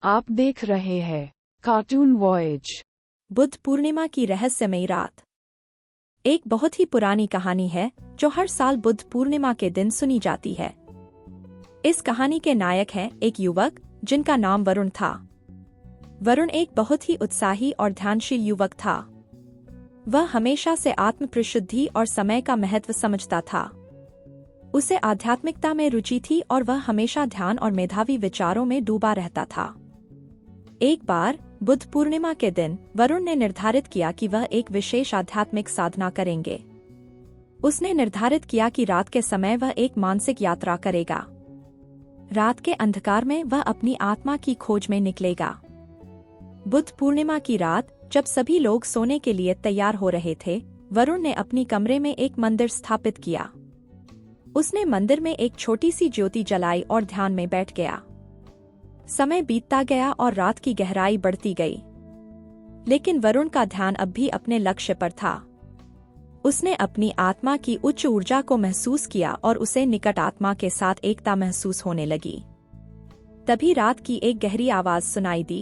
आप देख रहे हैं कार्टून वॉयज। बुद्ध पूर्णिमा की रहस्यमयी रात एक बहुत ही पुरानी कहानी है जो हर साल बुद्ध पूर्णिमा के दिन सुनी जाती है। इस कहानी के नायक हैं एक युवक जिनका नाम वरुण था। वरुण एक बहुत ही उत्साही और ध्यानशील युवक था। वह हमेशा से आत्म प्रशुद्धि और समय का महत्व समझता था। उसे आध्यात्मिकता में रुचि थी और वह हमेशा ध्यान और मेधावी विचारों में डूबा रहता था। एक बार बुद्ध पूर्णिमा के दिन वरुण ने निर्धारित किया कि वह एक विशेष आध्यात्मिक साधना करेंगे। उसने निर्धारित किया कि रात के समय वह एक मानसिक यात्रा करेगा। रात के अंधकार में वह अपनी आत्मा की खोज में निकलेगा। बुद्ध पूर्णिमा की रात जब सभी लोग सोने के लिए तैयार हो रहे थे, वरुण ने अपनी कमरे में एक मंदिर स्थापित किया। उसने मंदिर में एक छोटी सी ज्योति जलाई और ध्यान में बैठ गया। समय बीतता गया और रात की गहराई बढ़ती गई, लेकिन वरुण का ध्यान अब भी अपने लक्ष्य पर था। उसने अपनी आत्मा की उच्च ऊर्जा को महसूस किया और उसे निकट आत्मा के साथ एकता महसूस होने लगी। तभी रात की एक गहरी आवाज सुनाई दी।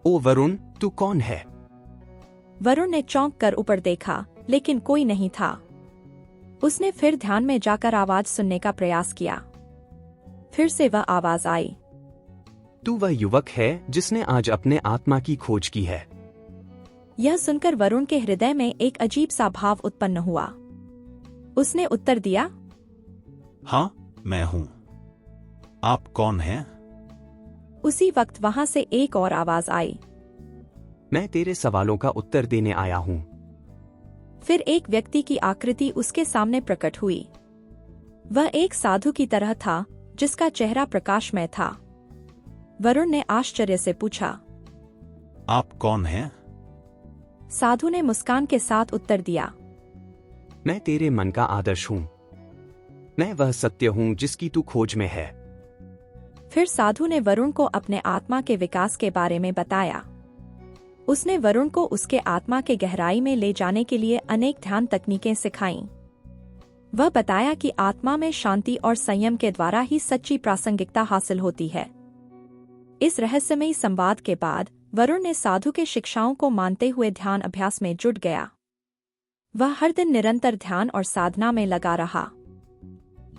ओ वरुण, तू कौन है? वरुण ने चौंक कर ऊपर देखा, लेकिन कोई नहीं था। उसने फिर ध्यान में जाकर आवाज सुनने का प्रयास किया। फिर से वह आवाज आई। तू वह युवक है जिसने आज अपने आत्मा की खोज की है। यह सुनकर वरुण के हृदय में एक अजीब सा भाव उत्पन्न हुआ। उसने उत्तर दिया, हाँ, मैं हूँ। आप कौन हैं? उसी वक्त वहां से एक और आवाज आई। मैं तेरे सवालों का उत्तर देने आया हूँ। फिर एक व्यक्ति की आकृति उसके सामने प्रकट हुई। वह एक साधु की तरह था जिसका चेहरा प्रकाशमय था। वरुण ने आश्चर्य से पूछा, आप कौन हैं? साधु ने मुस्कान के साथ उत्तर दिया, मैं तेरे मन का आदर्श हूँ। मैं वह सत्य हूँ जिसकी तू खोज में है। फिर साधु ने वरुण को अपने आत्मा के विकास के बारे में बताया। उसने वरुण को उसके आत्मा के गहराई में ले जाने के लिए अनेक ध्यान तकनीकें सिखाईं। वह बताया कि आत्मा में शांति और संयम के द्वारा ही सच्ची प्रासंगिकता हासिल होती है। इस रहस्यमयी संवाद के बाद वरुण ने साधु के शिक्षाओं को मानते हुए ध्यान अभ्यास में जुट गया। वह हर दिन निरंतर ध्यान और साधना में लगा रहा।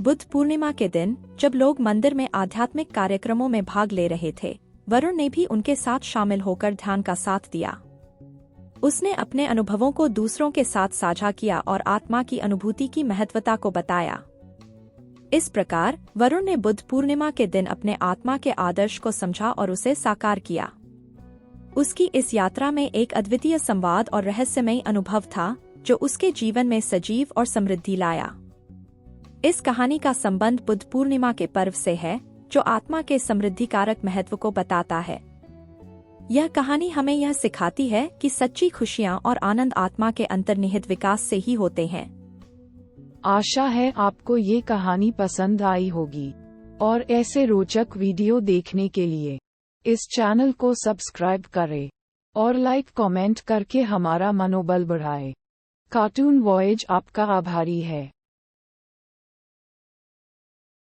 बुद्ध पूर्णिमा के दिन जब लोग मंदिर में आध्यात्मिक कार्यक्रमों में भाग ले रहे थे, वरुण ने भी उनके साथ शामिल होकर ध्यान का साथ दिया। उसने अपने अनुभवों को दूसरों के साथ साझा किया और आत्मा की अनुभूति की महत्वता को बताया। इस प्रकार वरुण ने बुद्ध पूर्णिमा के दिन अपने आत्मा के आदर्श को समझा और उसे साकार किया। उसकी इस यात्रा में एक अद्वितीय संवाद और रहस्यमयी अनुभव था जो उसके जीवन में सजीव और समृद्धि लाया। इस कहानी का संबंध बुद्ध पूर्णिमा के पर्व से है, जो आत्मा के समृद्धिकारक महत्व को बताता है। यह कहानी हमें यह सिखाती है कि सच्ची खुशियां और आनंद आत्मा के अंतर्निहित विकास से ही होते हैं। आशा है आपको ये कहानी पसंद आई होगी और ऐसे रोचक वीडियो देखने के लिए इस चैनल को सब्सक्राइब करें और लाइक कमेंट करके हमारा मनोबल बढ़ाएं। कार्टून वॉयज आपका आभारी है।